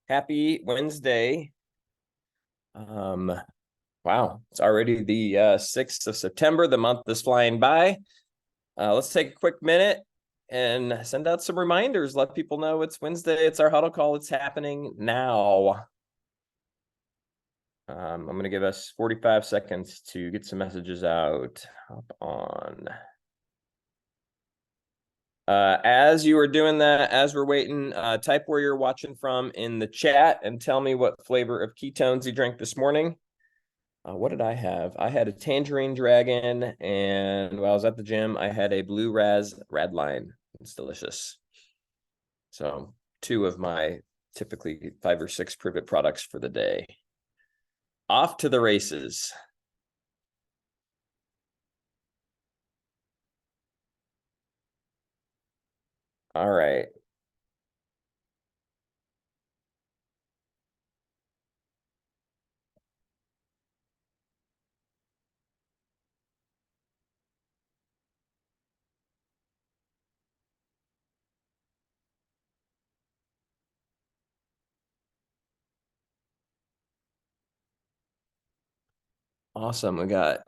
Happy Wednesday. Wow, it's already the 6th of September. The month is flying by. Let's take a quick minute and send out some reminders. Let people know it's Wednesday. It's our huddle call. It's happening now. I'm going to give us 45 seconds to get some messages out. Hop on. As you are doing that, as we're waiting, type where you're watching from in the chat and tell me what flavor of ketones you drank this morning. What did I have? I had a tangerine dragon, and while I was at the gym, I had a blue raz radline. It's delicious. So 2 of my typically 5 or 6 Privet products for the day. Off to the races. All right. Awesome. We got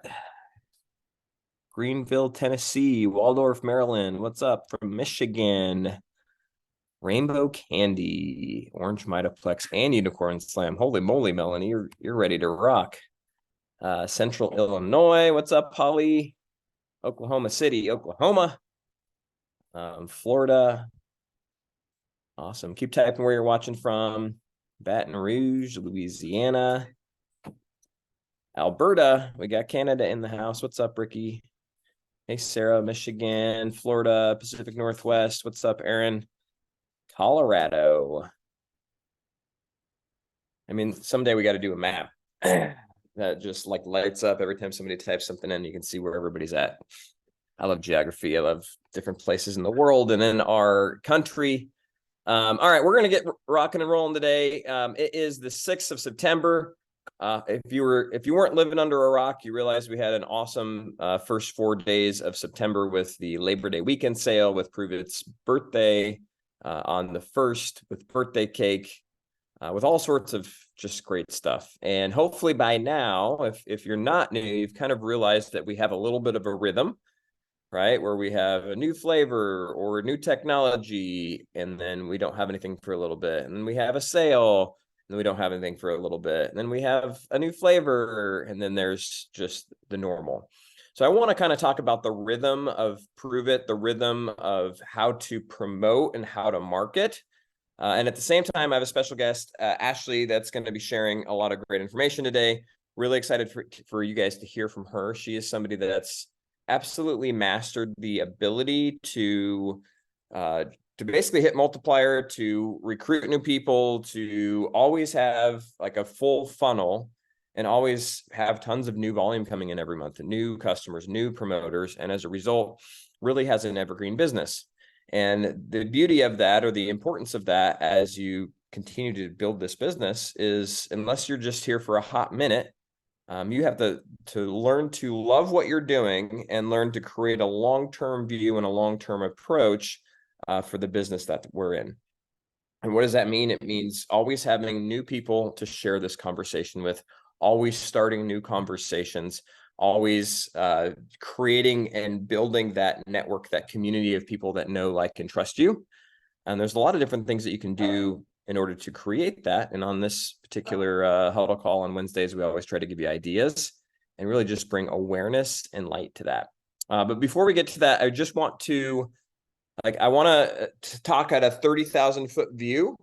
Greenville, Tennessee, Waldorf, Maryland. What's up from Michigan? Rainbow Candy, Orange Mitoplex, and Unicorn Slam. Holy moly, Melanie, you're ready to rock. Central Illinois. What's up, Holly? Oklahoma City, Oklahoma. Florida. Awesome. Keep typing where you're watching from. Baton Rouge, Louisiana. Alberta. We got Canada in the house. What's up, Ricky? Hey, Sarah, Michigan, Florida, Pacific Northwest. What's up, Aaron? Colorado. I mean, someday we got to do a map that just like lights up every time somebody types something in. You can see where everybody's at. I love geography. I love different places in the world and in our country. All right, we're going to get rocking and rolling today. It is the 6th of September. If you weren't living under a rock, you realize we had an awesome first 4 days of September with the Labor Day weekend sale with Privet's birthday on the 1st with birthday cake, with all sorts of just great stuff. And hopefully by now, if you're not new, you've kind of realized that we have a little bit of a rhythm, right? Where we have a new flavor or new technology, and then we don't have anything for a little bit. And then we have a sale, and we don't have anything for a little bit. And then we have a new flavor, and then there's just the normal. So I want to kind of talk about the rhythm of Prove It, the rhythm of how to promote and how to market. And at the same time, I have a special guest, Ashley, that's going to be sharing a lot of great information today. Really excited for you guys to hear from her. She is somebody that's absolutely mastered the ability to basically hit multiplier, to recruit new people, to always have like a full funnel and always have tons of new volume coming in every month, new customers, new promoters, and as a result, really has an evergreen business. And the beauty of that, or the importance of that as you continue to build this business, is unless you're just here for a hot minute, you have to learn to love what you're doing and learn to create a long-term view and a long-term approach for the business that we're in. And what does that mean? It means always having new people to share this conversation with, always starting new conversations, always creating and building that network, that community of people that know, like, and trust you. And there's a lot of different things that you can do in order to create that. And on this particular huddle call on Wednesdays, we always try to give you ideas and really just bring awareness and light to that. But before we get to that, I just want to, I want to talk at a 30,000 foot view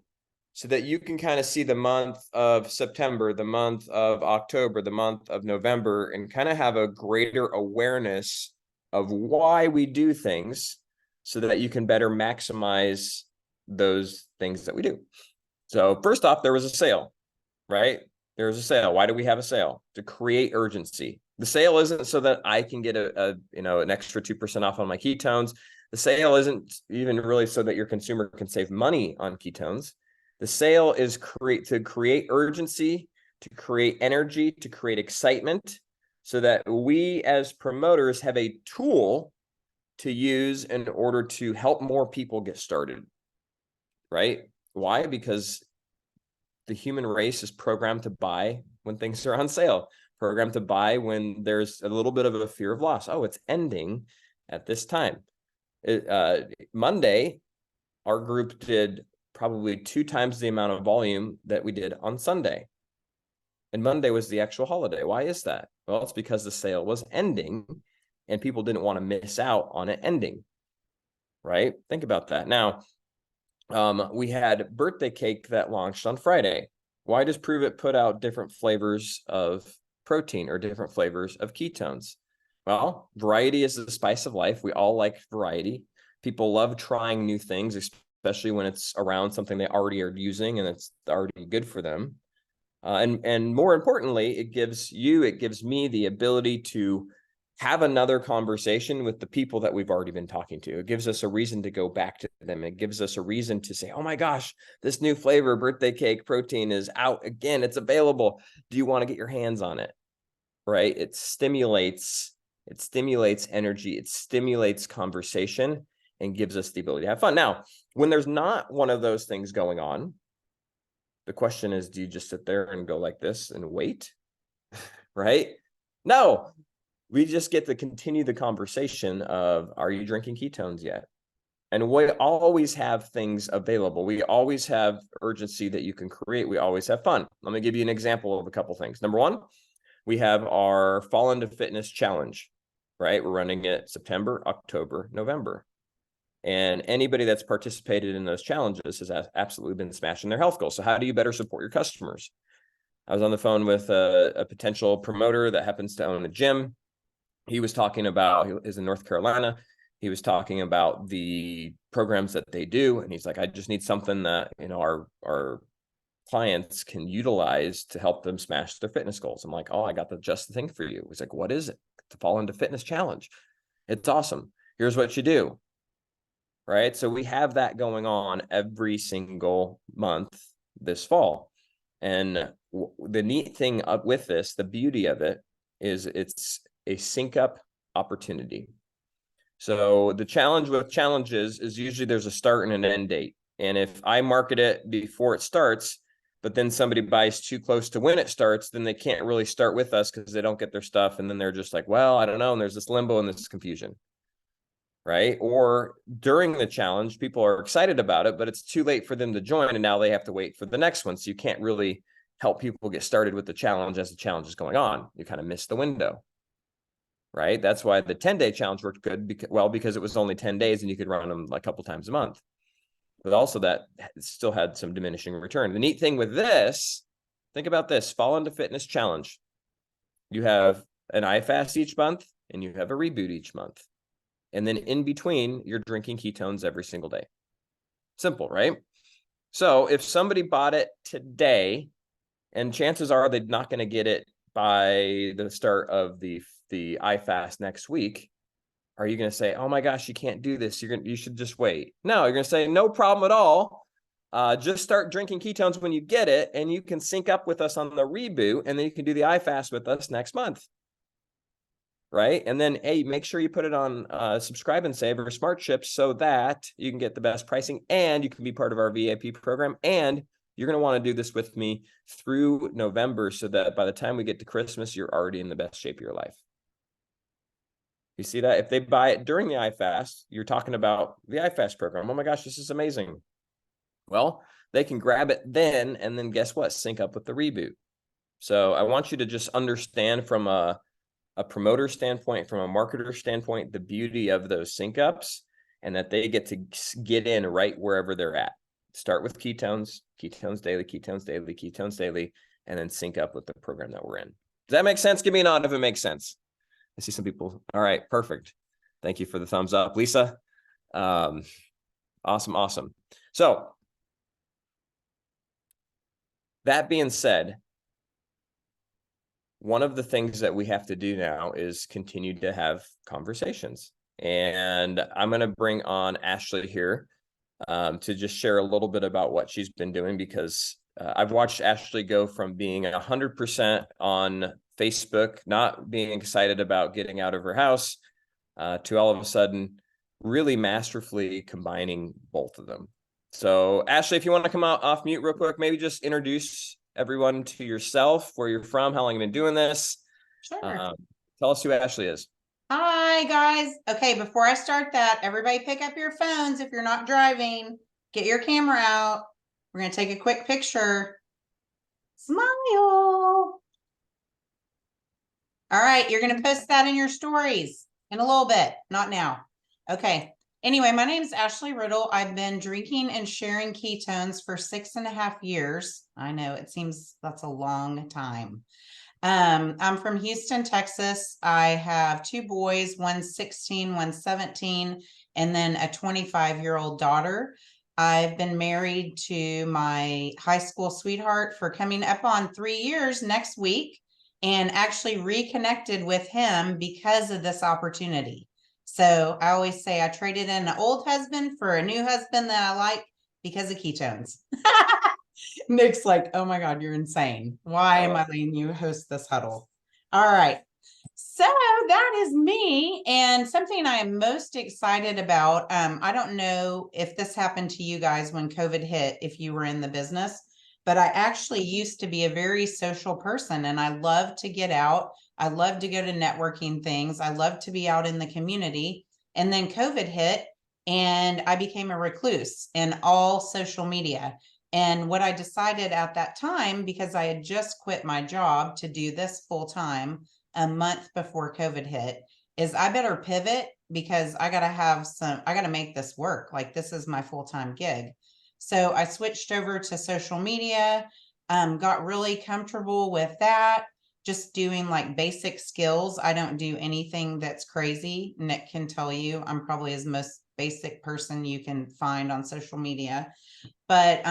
so that you can kind of see the month of September, the month of October, the month of November, and kind of have a greater awareness of why we do things so that you can better maximize those things that we do. So first off, there was a sale, right? There was a sale. Why do we have a sale? To create urgency. The sale isn't so that I can get an extra 2% off on my ketones. The sale isn't even really so that your consumer can save money on ketones. The sale is to create urgency, to create energy, to create excitement, so that we as promoters have a tool to use in order to help more people get started, right? Why? Because the human race is programmed to buy when things are on sale, programmed to buy when there's a little bit of a fear of loss. Oh, it's ending at this time. Monday, our group did probably 2 times the amount of volume that we did on Sunday. And Monday was the actual holiday. Why is that? Well, it's because the sale was ending and people didn't want to miss out on it ending, right? Think about that. Now, we had birthday cake that launched on Friday. Why does Prove It put out different flavors of protein or different flavors of ketones? Well, variety is the spice of life. We all like variety. People love trying new things, especially when it's around something they already are using and it's already good for them. And more importantly, it gives me the ability to have another conversation with the people that we've already been talking to. It gives us a reason to go back to them. It gives us a reason to say, oh my gosh, this new flavor birthday cake protein is out again. It's available. Do you want to get your hands on it? Right? It stimulates energy. It stimulates conversation and gives us the ability to have fun. Now, when there's not one of those things going on, the question is, do you just sit there and go like this and wait? Right? No, we just get to continue the conversation of, are you drinking ketones yet? And we always have things available. We always have urgency that you can create. We always have fun. Let me give you an example of a couple things. Number one, we have our Fall into Fitness Challenge, right? We're running it September, October, November. And anybody that's participated in those challenges has absolutely been smashing their health goals. So how do you better support your customers? I was on the phone with a potential promoter that happens to own a gym. He was talking about, he is in North Carolina. He was talking about the programs that they do. And he's like, I just need something that, our clients can utilize to help them smash their fitness goals. I'm like, oh, I got just the thing for you. He's like, what is it? The Fall into Fitness Challenge. It's awesome. Here's what you do. Right? So we have that going on every single month this fall. And the neat thing with this, the beauty of it, is it's a sync up opportunity. So the challenge with challenges is usually there's a start and an end date. And if I market it before it starts, but then somebody buys too close to when it starts, then they can't really start with us because they don't get their stuff. And then they're just like, well, I don't know. And there's this limbo and this confusion. Right? Or during the challenge, people are excited about it, but it's too late for them to join. And now they have to wait for the next one. So you can't really help people get started with the challenge as the challenge is going on. You kind of miss the window. Right? That's why the 10-day challenge worked good because it was only 10 days and you could run them a couple times a month. But also that still had some diminishing return. The neat thing with this, think about this, Fall into Fitness Challenge. You have an iFast each month and you have a reboot each month. And then in between, you're drinking ketones every single day. Simple, right? So if somebody bought it today, and chances are they're not going to get it by the start of the iFast next week, are you going to say, oh my gosh, you can't do this. You should just wait. No, you're going to say, no problem at all. Just start drinking ketones when you get it, and you can sync up with us on the reboot, and then you can do the iFast with us next month. Right? And then, hey, make sure you put it on Subscribe and Save or Smart Chips so that you can get the best pricing and you can be part of our VIP program. And you're going to want to do this with me through November so that by the time we get to Christmas, you're already in the best shape of your life. You see that? If they buy it during the iFast, you're talking about the iFast program. Oh my gosh, this is amazing. Well, they can grab it then, and then guess what? Sync up with the reboot. So I want you to just understand from a promoter standpoint, from a marketer standpoint, the beauty of those sync ups, and that they get to get in right wherever they're at. Start with ketones daily, ketones daily, and then sync up with the program that we're in. Does that make sense? Give me a nod if it makes sense. I see some people. All right, perfect. Thank you for the thumbs up, Lisa. Awesome. So that being said, one of the things that we have to do now is continue to have conversations. And I'm going to bring on Ashley here to just share a little bit about what she's been doing, because I've watched Ashley go from being 100% on Facebook, not being excited about getting out of her house, to all of a sudden really masterfully combining both of them. So Ashley, if you want to come out off mute real quick, maybe just introduce everyone to yourself, where you're from, how long you've been doing this. Sure. Tell us who Ashley is. Hi, guys. Okay, before I start that, everybody pick up your phones if you're not driving. Get your camera out. We're going to take a quick picture. Smile. All right, you're going to post that in your stories in a little bit, not now. Okay. Anyway, my name is Ashley Riddle. I've been drinking and sharing ketones for 6.5 years. I know it seems that's a long time. I'm from Houston, Texas. I have 2 boys, one's 16, one's 17, and then a 25-year-old daughter. I've been married to my high school sweetheart for coming up on 3 years next week, and actually reconnected with him because of this opportunity. So I always say I traded in an old husband for a new husband that I like because of ketones. Nick's like, oh my God, you're insane. Why am I letting you host this huddle? All right. So that is me. And something I am most excited about. I don't know if this happened to you guys when COVID hit, if you were in the business, but I actually used to be a very social person and I love to get out. I love to go to networking things. I love to be out in the community. And then COVID hit and I became a recluse in all social media. And what I decided at that time, because I had just quit my job to do this full time a month before COVID hit, is I better pivot because I got to make this work. Like, this is my full time gig. So I switched over to social media, got really comfortable with that, just doing like basic skills. I don't do anything that's crazy. Nick can tell you I'm probably his most basic person you can find on social media. But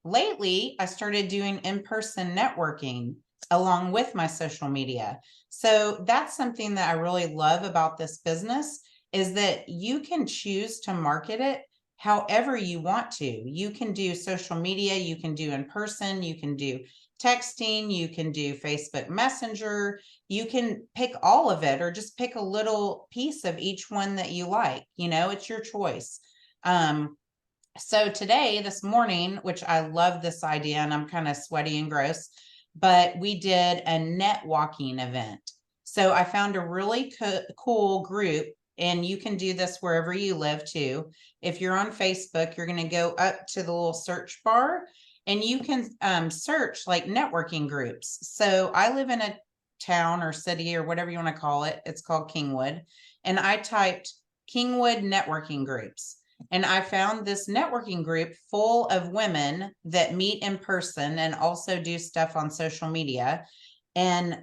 lately, I started doing in-person networking along with my social media. So that's something that I really love about this business, is that you can choose to market it however you want to. You can do social media, you can do in person, you can do texting, you can do Facebook Messenger, you can pick all of it or just pick a little piece of each one that you like. It's your choice. So today, this morning, which I love this idea and I'm kind of sweaty and gross, but we did a net walking event. So I found a really cool group, and you can do this wherever you live too. If you're on Facebook, you're going to go up to the little search bar and you can search like networking groups. So I live in a town or city or whatever you want to call it. It's called Kingwood. And I typed Kingwood networking groups. And I found this networking group full of women that meet in person and also do stuff on social media. And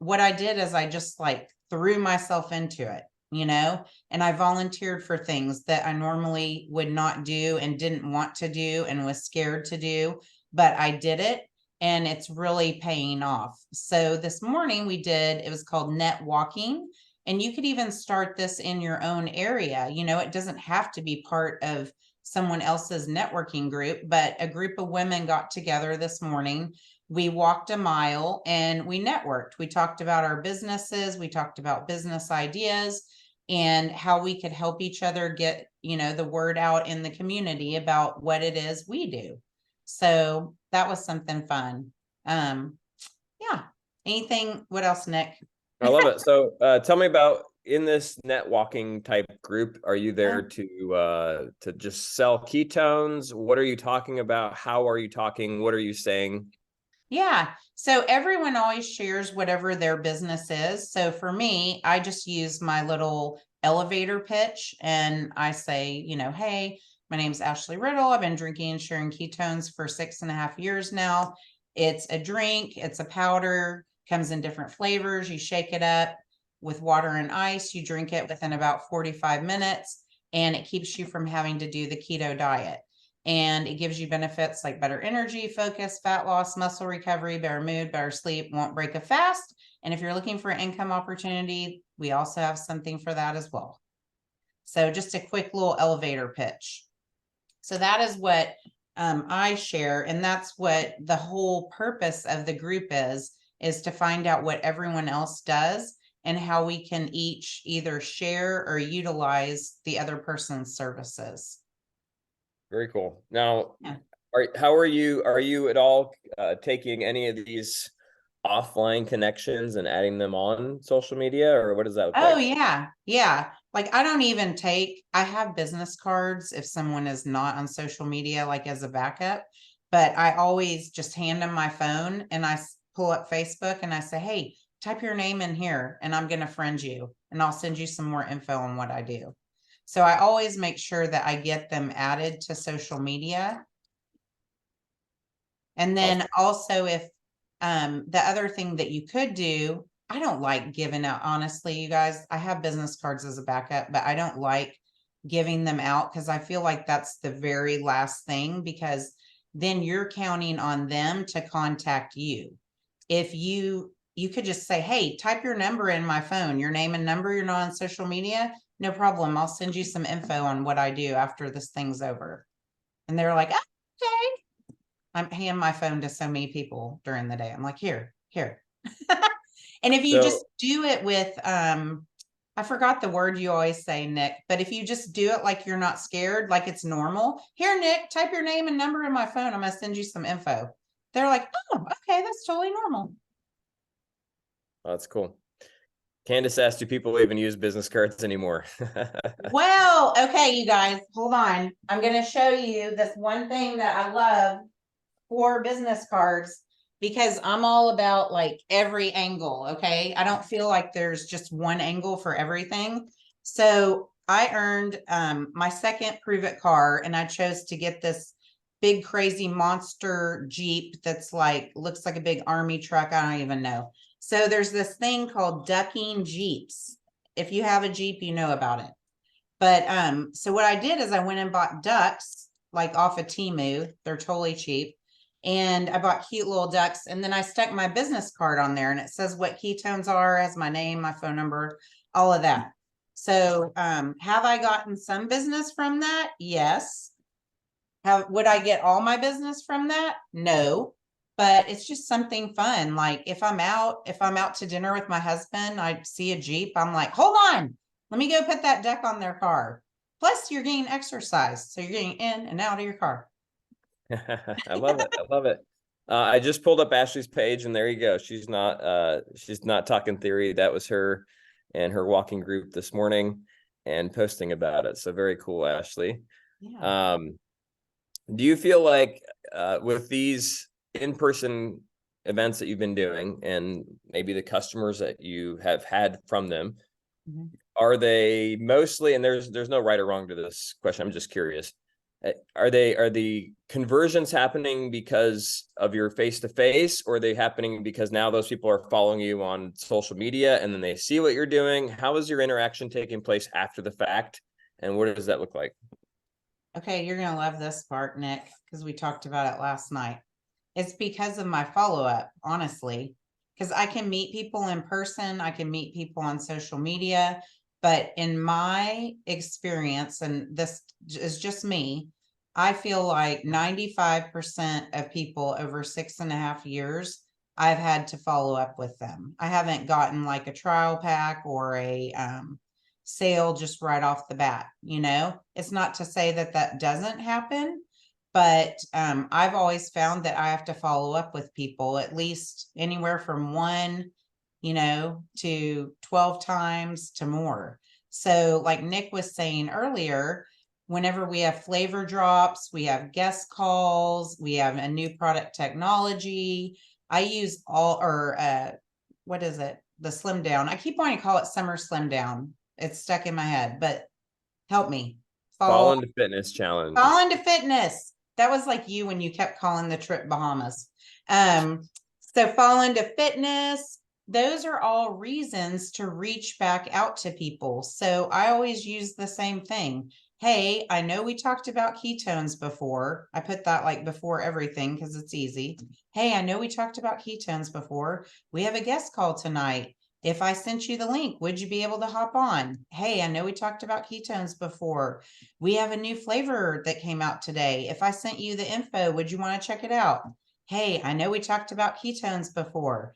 what I did is I just like threw myself into it, and I volunteered for things that I normally would not do and didn't want to do and was scared to do, but I did it and it's really paying off. So this morning it was called Net Walking. And you could even start this in your own area. It doesn't have to be part of someone else's networking group, but a group of women got together this morning. We walked a mile and we networked. We talked about our businesses. We talked about business ideas and how we could help each other get, the word out in the community about what it is we do. So that was something fun. Yeah. What else, Nick? I love it. So tell me about, in this net walking type group, are you there to just sell ketones? What are you talking about? How are you talking? What are you saying? Yeah. So everyone always shares whatever their business is. So for me, I just use my little elevator pitch and I say, hey, my name's Ashley Riddle. I've been drinking and sharing ketones for 6.5 years now. It's a drink, it's a powder, comes in different flavors. You shake it up with water and ice. You drink it within about 45 minutes and it keeps you from having to do the keto diet. And it gives you benefits like better energy, focus, fat loss, muscle recovery, better mood, better sleep, won't break a fast. And if you're looking for an income opportunity, we also have something for that as well. So just a quick little elevator pitch. So that is what I share. And that's what the whole purpose of the group is to find out what everyone else does and how we can each either share or utilize the other person's services. Very cool. Now, Yeah. how are you? Are you at all taking any of these offline connections and adding them on social media, or what does that look Oh like? yeah. Yeah. Like I don't even I have business cards if someone is not on social media, like as a backup, but I always just hand them my phone and pull up Facebook and I say, hey, type your name in here and I'm going to friend you and I'll send you some more info on what I do. So I always make sure that I get them added to social media. And then Awesome. also if the other thing that you could do, I don't like giving out, honestly, you guys, I have business cards as a backup, but I don't like giving them out because I feel like that's the very last thing because then you're counting on them to contact you. If you could just say, hey, type your number in my phone, your name and number, you're not on social media, no problem. I'll send you some info on what I do after this thing's over. And they're like, oh, okay. I'm handing my phone to so many people during the day. I'm like, here, here. And if you just So, do it with, I forgot the word you always say, Nick, but if you just do it like you're not scared, like it's normal, here, Nick, type your name and number in my phone. I'm going to send you some info. They're like, oh, okay, that's totally normal. that's cool. Candace asked, do people even use business cards anymore? Well, okay, you guys, hold on. I'm going to show you this one thing that I love for business cards because I'm all about like every angle. Okay. I don't feel like there's just one angle for everything. So I earned my second Prove It car and I chose to get this big crazy monster Jeep that's like looks like a big army truck. I don't even know. So there's this thing called ducking Jeeps. If you have a Jeep, you know about it. But so what I did is I went and bought ducks like off of Temu. They're totally cheap. And I bought cute little ducks. And then I stuck my business card on there and it says what ketones are, has my name, my phone number, all of that. So have I gotten some business from that? Yes. Would I get all my business from that? No. But it's just something fun. Like if I'm out to dinner with my husband, I see a Jeep, I'm like, hold on, let me go put that deck on their car. Plus, you're getting exercise. So you're getting in and out of your car. I love it. I love it. I just pulled up Ashley's page and there you go. She's not talking theory. That was her and her walking group this morning and posting about it. So very cool, Ashley. Yeah. Um, do you feel like with these in-person events that you've been doing and maybe the customers that you have had from them, Mhm. are they mostly, and there's no right or wrong to this question, I'm just curious, are the conversions happening because of your face-to-face, or are they happening because now those people are following you on social media and then they see what you're doing? How is your interaction taking place after the fact, and what does that look like? Okay, you're going to love this part, Nick, because we talked about it last night. It's because of my follow up, honestly, because I can meet people in person, I can meet people on social media. But in my experience, and this is just me, I feel like 95% of people over 6.5 years, I've had to follow up with them. I haven't gotten like a trial pack or a sale just right off the bat. It's not to say that that doesn't happen, but I've always found that I have to follow up with people at least anywhere from one, to 12 times to more. So, like Nick was saying earlier, whenever we have flavor drops, we have guest calls, we have a new product technology. I use what is it? The slim down. I keep wanting to call it summer slim down. It's stuck in my head, but help me. Fall Fall into fitness challenge. Fall into fitness. That was like you when you kept calling the trip Bahamas. Um, so fall into fitness. Those are all reasons to reach back out to people. So I always use the same thing. Hey, I know we talked about ketones before. I put that like before everything because it's easy. Hey, I know we talked about ketones before. We have a guest call tonight. If I sent you the link, would you be able to hop on? Hey, I know we talked about ketones before. We have a new flavor that came out today. If I sent you the info, would you want to check it out? Hey, I know we talked about ketones before.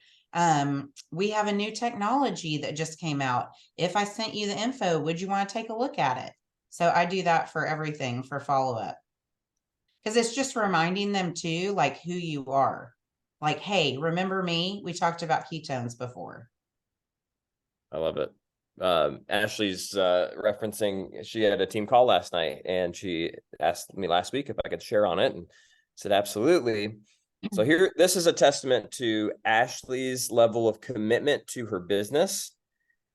We have a new technology that just came out. If I sent you the info, would you want to take a look at it? So I do that for everything for follow up. Because it's just reminding them too, like who you are. Like, hey, remember me? We talked about ketones before. I love it. Ashley's referencing, she had a team call last night and she asked me last week if I could share on it and said, absolutely. So here, this is a testament to Ashley's level of commitment to her business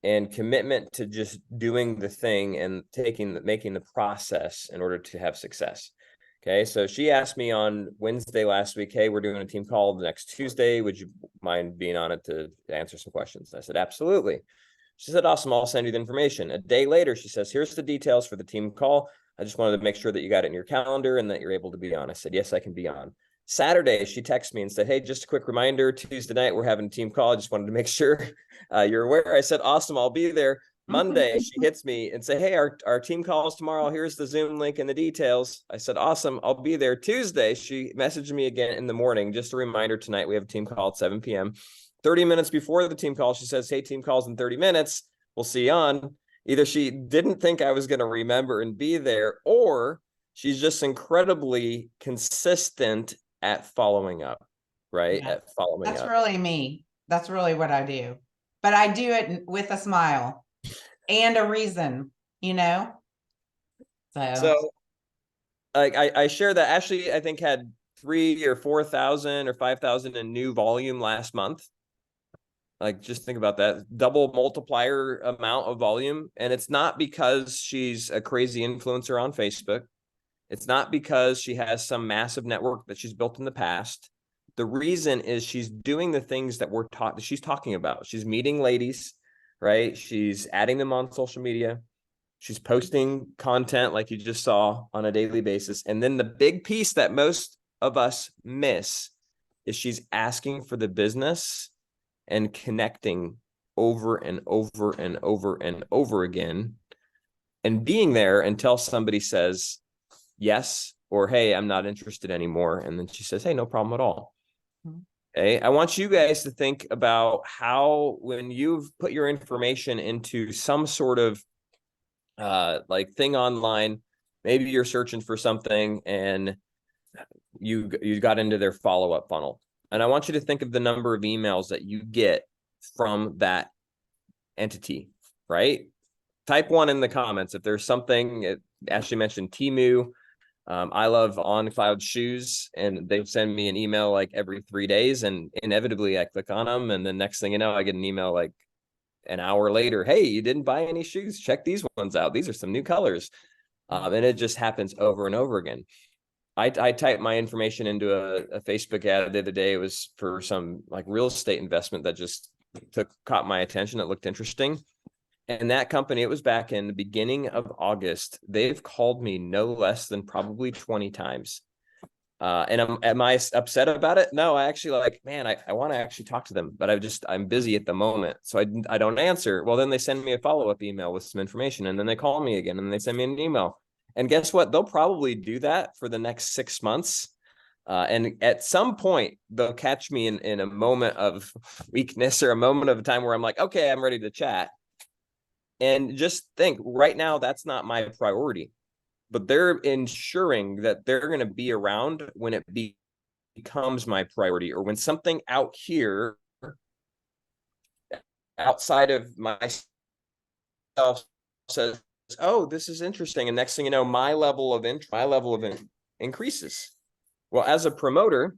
and commitment to just doing the thing and making the process in order to have success. Okay, so she asked me on Wednesday last week, hey, we're doing a team call the next Tuesday. Would you mind being on it to answer some questions? I said, absolutely. She said, awesome, I'll send you the information. A day later, she says, here's the details for the team call. I just wanted to make sure that you got it in your calendar and that you're able to be on. I said, yes, I can be on. Saturday, she texted me and said, hey, just a quick reminder, Tuesday night, we're having a team call. I just wanted to make sure you're aware. I said, awesome, I'll be there. Monday, she hits me and say, hey, our team calls tomorrow. Here's the Zoom link and the details. I said, awesome, I'll be there. Tuesday, she messaged me again in the morning. Just a reminder, tonight we have a team call at 7 p.m. 30 minutes before the team call, she says, hey, team calls in 30 minutes. We'll see you on. Either she didn't think I was going to remember and be there, or she's just incredibly consistent at following up, right? Yeah. At following That's up. really me. That's really what I do. But I do it with a smile and a reason, you know? So So like I share that Ashley, I think, had 3 or 4,000 or 5,000 in new volume last month. Like, just think about that, double multiplier amount of volume. And it's not because she's a crazy influencer on Facebook. It's not because she has some massive network that she's built in the past. The reason is she's doing the things that she's talking about. She's meeting ladies, right? She's adding them on social media. She's posting content like you just saw on a daily basis. And then the big piece that most of us miss is she's asking for the business and connecting over and over and over and over again and being there until somebody says yes or hey, I'm not interested anymore. And then she says, hey, no problem at all. Okay, I want you guys to think about how, when you've put your information into some sort of like thing online, maybe you're searching for something and you got into their follow-up funnel. And I want you to think of the number of emails that you get from that entity, right? Type 1 in the comments if there's something. Ashley mentioned Temu. I love On Cloud shoes, and they send me an email like every 3 days, and inevitably I click on them, and the next thing you know, I get an email like an hour later, hey, you didn't buy any shoes, check these ones out, these are some new colors. And it just happens over and over again. I typed my information into a Facebook ad the other day. It was for some like real estate investment that just caught my attention. It looked interesting. And that company, it was back in the beginning of August. They've called me no less than probably 20 times. And am I upset about it? No, I actually man, I want to actually talk to them, but I'm busy at the moment. So I don't answer. Well, then they send me a follow-up email with some information, and then they call me again and they send me an email. And guess what? They'll probably do that for the next 6 months. And at some point, they'll catch me in a moment of weakness or a moment of a time where I'm like, okay, I'm ready to chat. And just think, right now, that's not my priority. But they're ensuring that they're going to be around when it becomes my priority, or when something out here outside of myself says, oh, this is interesting. And next thing you know, my level of increases. Well, as a promoter,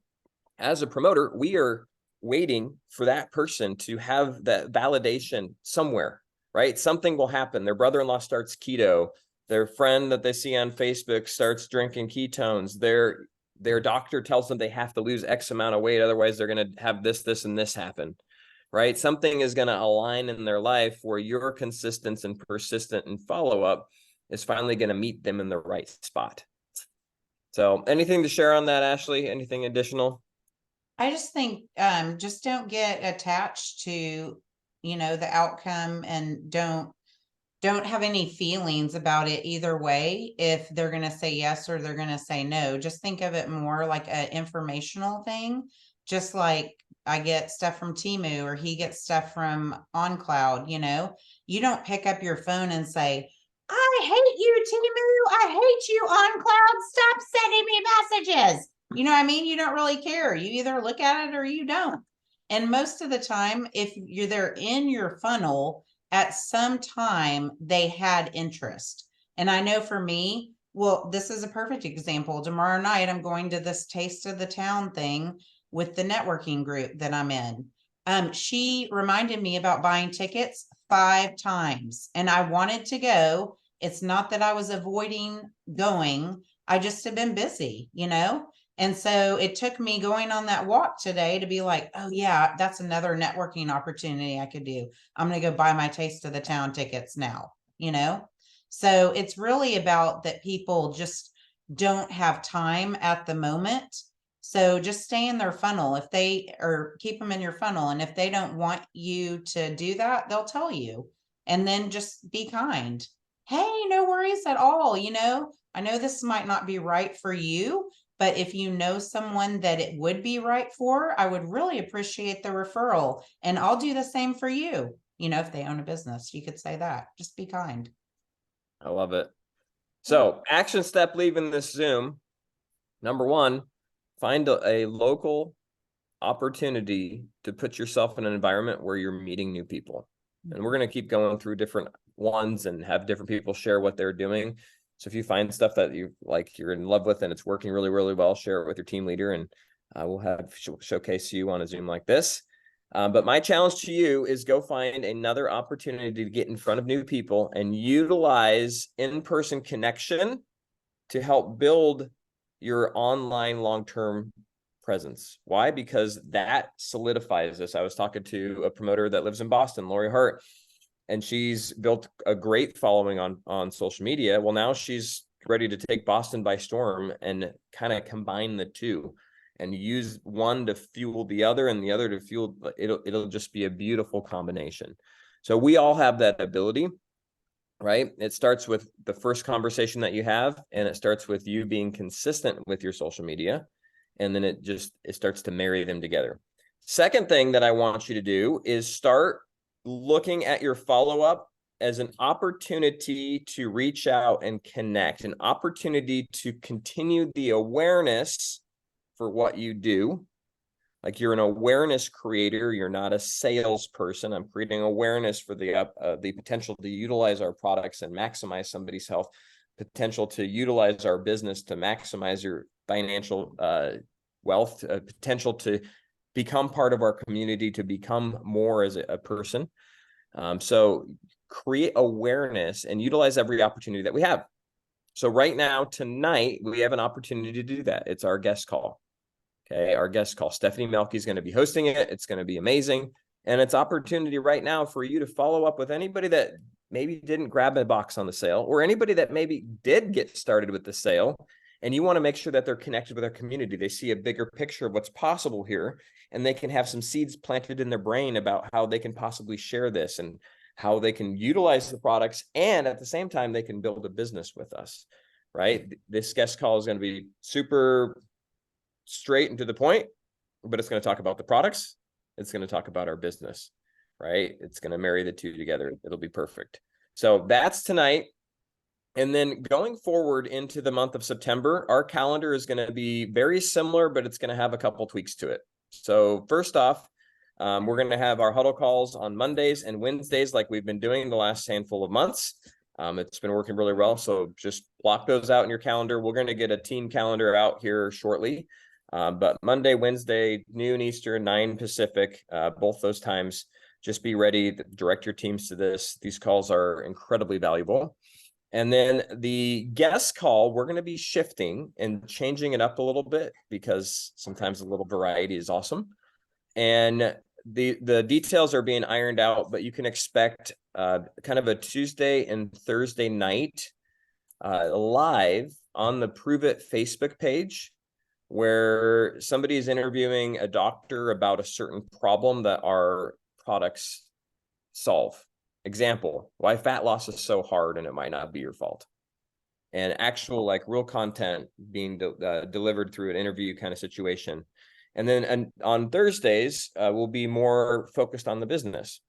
we are waiting for that person to have that validation somewhere, right? Something will happen. Their brother-in-law starts keto. Their friend that they see on Facebook starts drinking ketones. Their doctor tells them they have to lose X amount of weight, otherwise they're going to have this, and this happen, right? Something is going to align in their life where your consistent and persistent and follow-up is finally going to meet them in the right spot. So anything to share on that, Ashley? Anything additional? I just think just don't get attached to, the outcome, and don't have any feelings about it either way, if they're going to say yes or they're going to say no. Just think of it more like an informational thing. Just like I get stuff from Temu or he gets stuff from OnCloud, you don't pick up your phone and say, I I hate you, Timu. I hate you, OnCloud. Stop sending me messages. You know what I mean? You don't really care. You either look at it or you don't. And most of the time, if they're in your funnel, at some time they had interest. And I know for me, well, this is a perfect example. Tomorrow night, I'm going to this Taste of the Town thing with the networking group that I'm in. She reminded me about buying tickets 5 times, and I wanted to go. It's not that I was avoiding going. I just have been busy, you know? And so it took me going on that walk today to be like, oh yeah, that's another networking opportunity I could do. I'm going to go buy my Taste of the Town tickets now, you know? So it's really about that people just don't have time at the moment. So just stay in their funnel if they, or keep them in your funnel. And if they don't want you to do that, they'll tell you. And then just be kind. Hey, no worries at all. You know, I know this might not be right for you, but if you know someone that it would be right for, I would really appreciate the referral. And I'll do the same for you. You know, if they own a business, you could say that. Just be kind. I love it. So action step leaving this Zoom. Number one, find a local opportunity to put yourself in an environment where you're meeting new people. And we're going to keep going through different ones and have different people share what they're doing. So if you find stuff that you like, you're in love with and it's working really, really well, share it with your team leader, and we'll have showcase you on a Zoom like this. But my challenge to you is go find another opportunity to get in front of new people and utilize in-person connection to help build your online long-term presence. Why? Because that solidifies this. I was talking to a promoter that lives in Boston, Lori Hart, and she's built a great following on social media. Well, now she's ready to take Boston by storm and kind of combine the two and use one to fuel the other and the other to fuel. It'll just be a beautiful combination. So we all have that ability, right? It starts with the first conversation that you have, and it starts with you being consistent with your social media. And then it starts to marry them together. Second thing that I want you to do is start looking at your follow-up as an opportunity to reach out and connect, an opportunity to continue the awareness for what you do. Like, you're an awareness creator. You're not a salesperson. I'm creating awareness for the potential to utilize our products and maximize somebody's health, potential to utilize our business to maximize your financial wealth, potential to become part of our community, to become more as a person. So create awareness and utilize every opportunity that we have. So right now, tonight, we have an opportunity to do that. It's our guest call. Okay, our guest call. Stephanie Melky is going to be hosting it. It's going to be amazing. And it's opportunity right now for you to follow up with anybody that maybe didn't grab a box on the sale, or anybody that maybe did get started with the sale. And you want to make sure that they're connected with our community. They see a bigger picture of what's possible here, and they can have some seeds planted in their brain about how they can possibly share this and how they can utilize the products. And at the same time, they can build a business with us, right? This guest call is going to be super straight and to the point, but it's going to talk about the products. It's going to talk about our business, right? It's going to marry the two together. It'll be perfect. So that's tonight. And then going forward into the month of September, our calendar is going to be very similar, but it's going to have a couple tweaks to it. So first off, we're going to have our huddle calls on Mondays and Wednesdays like we've been doing the last handful of months. It's been working really well. So just block those out in your calendar. We're going to get a team calendar out here shortly. But Monday, Wednesday, noon Eastern, 9 Pacific, both those times, just be ready to direct your teams to this. These calls are incredibly valuable. And then the guest call, we're going to be shifting and changing it up a little bit because sometimes a little variety is awesome. And the details are being ironed out, but you can expect kind of a Tuesday and Thursday night live on the Prove It Facebook page, where somebody is interviewing a doctor about a certain problem that our products solve. Example, why fat loss is so hard and it might not be your fault. And actual, like, real content being delivered through an interview kind of situation. And then on Thursdays, we'll be more focused on the business.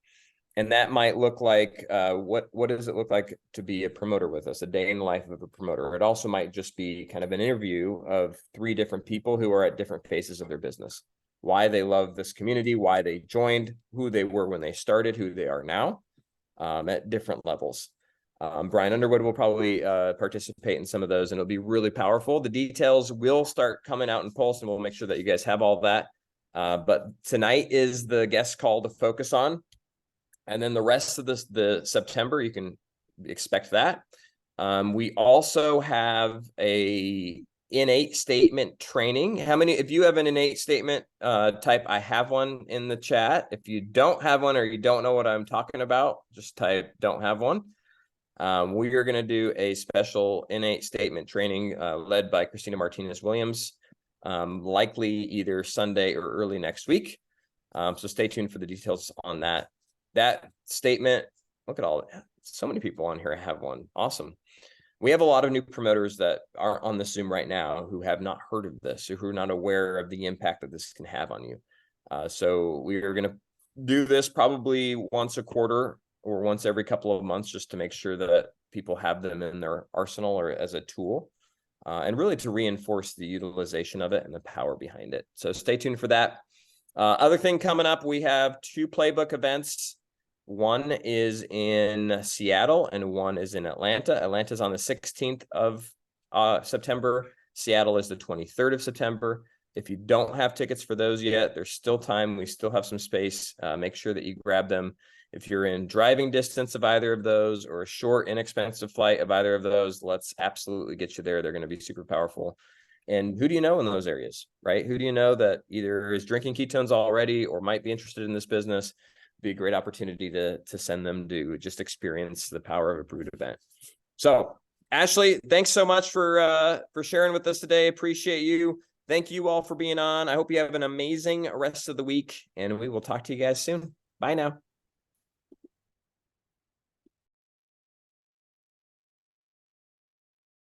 And that might look like, what does it look like to be a promoter with us, a day in the life of a promoter? It also might just be kind of an interview of 3 different people who are at different phases of their business, why they love this community, why they joined, who they were when they started, who they are now, at different levels. Brian Underwood will probably participate in some of those, and it'll be really powerful. The details will start coming out in Pulse, and we'll make sure that you guys have all that. But tonight is the guest call to focus on. And then the rest of the September, you can expect that. We also have a innate statement training. How many, if you have an innate statement, type I have one in the chat. If you don't have one or you don't know what I'm talking about, just type don't have one. We are going to do a special innate statement training led by Christina Martinez Williams, likely either Sunday or early next week. So stay tuned for the details on that. That statement, look at all, so many people on here have one. Awesome. We have a lot of new promoters that are on the Zoom right now who have not heard of this or who are not aware of the impact that this can have on you. So we are going to do this probably once a quarter or once every couple of months, just to make sure that people have them in their arsenal or as a tool, and really to reinforce the utilization of it and the power behind it. So stay tuned for that. Other thing coming up, we have 2 playbook events. One is in Seattle and one is in Atlanta. Atlanta's on the 16th of September. Seattle is the 23rd of September. If you don't have tickets for those yet, there's still time. We still have some space. Make sure that you grab them. If you're in driving distance of either of those or a short, inexpensive flight of either of those, let's absolutely get you there. They're going to be super powerful. And who do you know in those areas, right? Who do you know that either is drinking ketones already or might be interested in this business? Be a great opportunity to send them to just experience the power of a brewed event. So Ashley, thanks so much for sharing with us today. Appreciate you. Thank you all for being on. I hope you have an amazing rest of the week, and we will talk to you guys soon. Bye now.